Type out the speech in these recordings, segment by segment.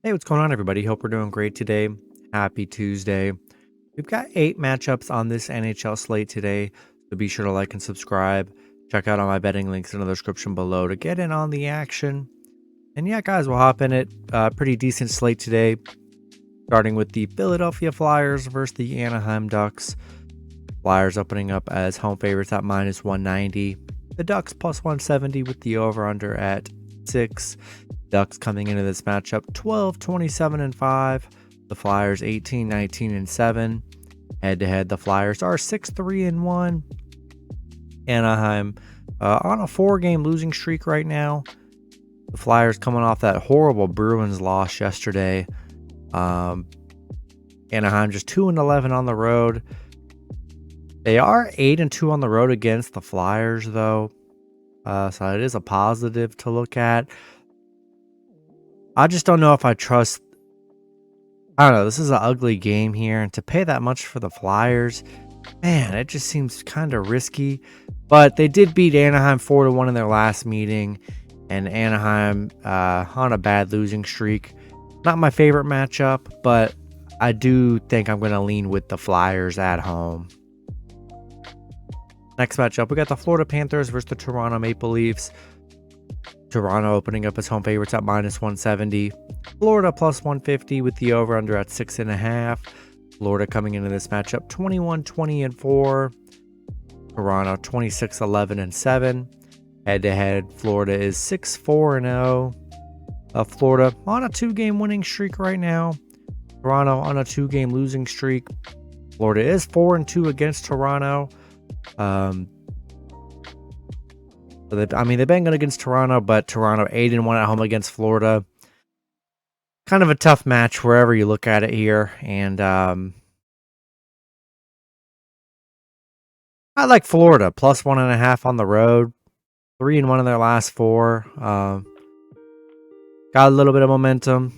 Hey, what's going on, everybody? Hope we're doing great today. Happy Tuesday. We've got 8 matchups on this NHL slate today, so be sure to like and subscribe. Check out all my betting links in the description below to get in on the action. And yeah, guys, we'll hop in it. Pretty decent slate today, starting with the Philadelphia Flyers versus the Anaheim Ducks. Flyers opening up as home favorites at -190. The Ducks +170 with the over-under at 6. Ducks coming into this matchup 12, 27, and 5. The Flyers 18, 19, and 7. Head-to-head, the Flyers are 6, 3, and 1. Anaheim on a 4-game losing streak right now. The Flyers coming off that horrible Bruins loss yesterday. Anaheim just 2-11 on the road. They are 8-2 on the road against the Flyers, though. So it is a positive to look at. I just don't know if I trust. I don't know. This is an ugly game here, and to pay that much for the Flyers, man, it just seems kind of risky. But they did beat Anaheim 4-1 in their last meeting, and Anaheim on a bad losing streak. Not my favorite matchup, but I do think I'm going to lean with the Flyers at home. Next matchup, we got the Florida Panthers versus the Toronto Maple Leafs. Toronto opening up as home favorites at -170. Florida +150 with the over-under at 6.5. Florida coming into this matchup 21, 20, and 4. Toronto 26, 11, and 7. Head-to-head, Florida is 6, 4, and 0. Florida on a 2-game winning streak right now. Toronto on a 2-game losing streak. Florida is 4-2 against Toronto. They've been good against Toronto, but Toronto 8-1 at home against Florida. Kind of a tough match wherever you look at it here, and I like Florida +1.5 on the road. 3-1 in their last 4. Got a little bit of momentum,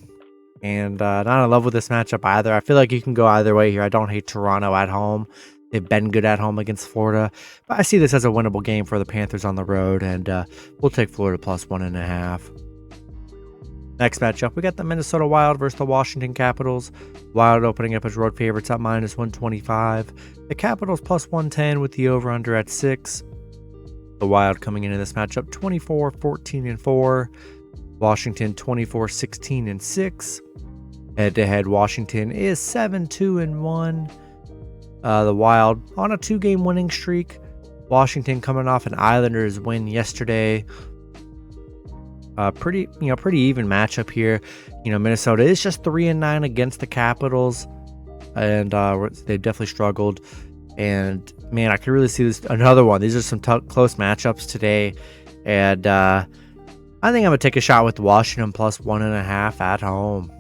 and not in love with this matchup either. I feel like you can go either way here. I don't hate Toronto at home. They've been good at home against Florida, but I see this as a winnable game for the Panthers on the road, and we'll take Florida +1.5. Next matchup, we got the Minnesota Wild versus the Washington Capitals. Wild opening up as road favorites at -125. The Capitals +110 with the over-under at 6. The Wild coming into this matchup 24, 14, and 4. Washington 24, 16, and 6. Head-to-head, Washington is 7, 2, and 1. The Wild on a 2-game winning streak. Washington coming off an Islanders win yesterday. Pretty even matchup here. Minnesota is just 3-9 against the Capitals, and they definitely struggled. And man, I can really see this another one. These are some close matchups today, and I think I'm gonna take a shot with Washington +1.5 at home.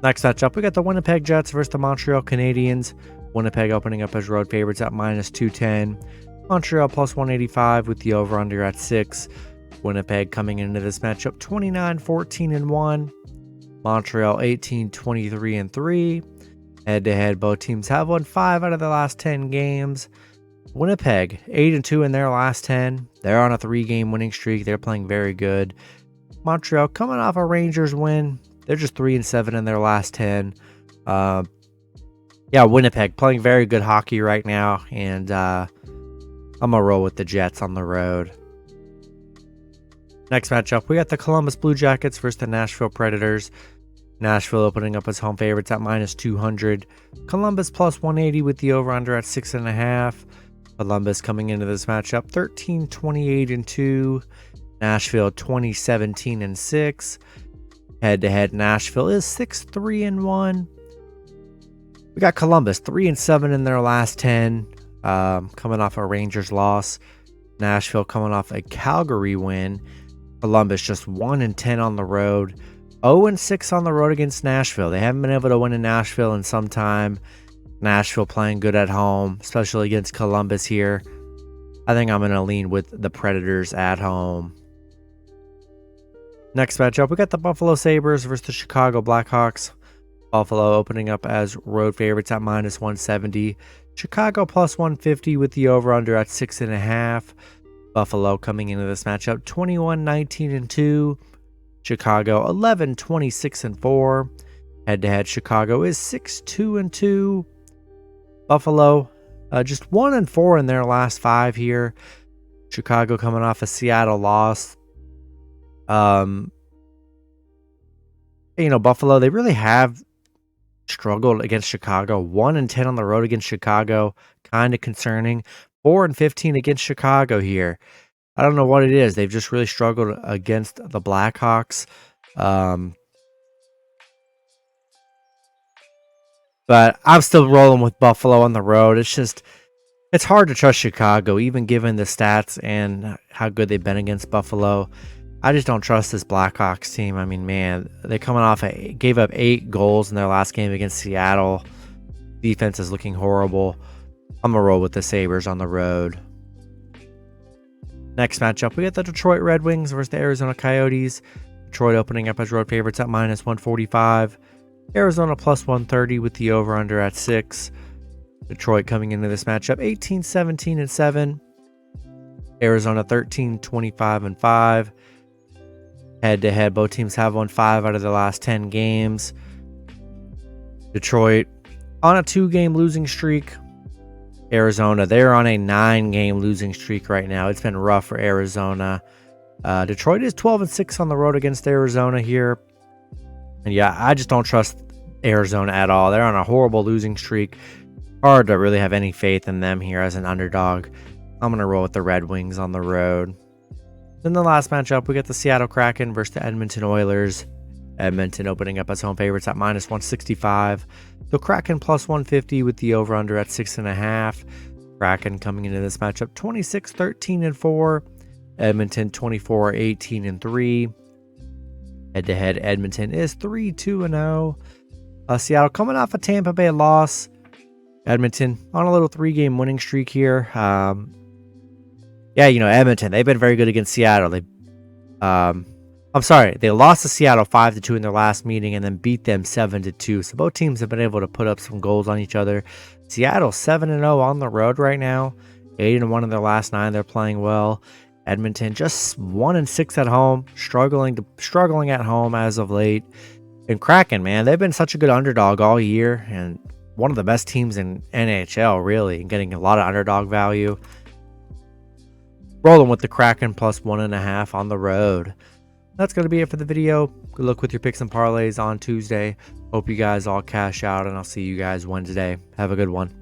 Next matchup, we got the Winnipeg Jets versus the Montreal Canadiens. Winnipeg opening up as road favorites at -210. Montreal +185 with the over-under at 6. Winnipeg coming into this matchup 29, 14, and 1. Montreal 18, 23, and 3. Head-to-head, both teams have won 5 out of the last 10 games. Winnipeg 8-2 in their last 10. They're on a 3-game winning streak. They're playing very good. Montreal coming off a Rangers win. They're just 3-7 in their last 10. Winnipeg playing very good hockey right now, and I'm going to roll with the Jets on the road. Next matchup, we got the Columbus Blue Jackets versus the Nashville Predators. Nashville opening up as home favorites at -200. Columbus +180 with the over-under at 6.5. Columbus coming into this matchup 13, 28, and 2. Nashville 20, 17, and 6. Head-to-head, Nashville is 6, 3, and 1. We got Columbus 3-7 in their last 10, coming off a Rangers loss. Nashville coming off a Calgary win. Columbus just 1-10 on the road. 0-6 on the road against Nashville. They haven't been able to win in Nashville in some time. Nashville playing good at home, especially against Columbus here. I think I'm going to lean with the Predators at home. Next matchup, we got the Buffalo Sabres versus the Chicago Blackhawks. Buffalo opening up as road favorites at -170. Chicago +150 with the over-under at 6.5. Buffalo coming into this matchup 21, 19, and 2. Chicago 11-26-4. Head-to-head, Chicago is 6-2-2. Buffalo just 1-4 in their last 5 here. Chicago coming off a Seattle loss. Buffalo, they really have struggled against Chicago. 1-10 on the road against Chicago, kind of concerning. 4-15 against Chicago here. I don't know what it is. They've just really struggled against the Blackhawks. But I'm still rolling with Buffalo on the road. It's hard to trust Chicago, even given the stats and how good they've been against Buffalo. I just don't trust this Blackhawks team. I mean, man, they're coming off, gave up 8 goals in their last game against Seattle. Defense is looking horrible. I'm going to roll with the Sabres on the road. Next matchup, we got the Detroit Red Wings versus the Arizona Coyotes. Detroit opening up as road favorites at -145. Arizona +130 with the over-under at 6. Detroit coming into this matchup 18-17-7. Arizona 13-25-5. Head-to-head, both teams have won 5 out of the last 10 games. Detroit on a 2-game losing streak. Arizona, they're on a 9-game losing streak right now. It's been rough for Arizona. Detroit is 12-6 on the road against Arizona here. And yeah, I just don't trust Arizona at all. They're on a horrible losing streak. Hard to really have any faith in them here as an underdog. I'm going to roll with the Red Wings on the road. Then the last matchup, we got the Seattle Kraken versus the Edmonton Oilers. Edmonton opening up as home favorites at -165. The Kraken +150 with the over-under at 6.5. Kraken coming into this matchup 26-13-4. Edmonton 24-18-3. Head-to-head, Edmonton is 3-2-0. Seattle coming off a Tampa Bay loss. Edmonton on a little 3-game winning streak here. Edmonton, they've been very good against Seattle. They lost to Seattle 5-2 in their last meeting and then beat them 7-2. So both teams have been able to put up some goals on each other. Seattle 7-0 on the road right now. 8-1 in their last 9. They're playing well. Edmonton just 1-6 at home, struggling at home as of late. And Kraken, man, they've been such a good underdog all year and one of the best teams in NHL, really, and getting a lot of underdog value. Rolling with the Kraken +1.5 on the road. That's going to be it for the video. Good luck with your picks and parlays on Tuesday. Hope you guys all cash out, and I'll see you guys Wednesday. Have a good one.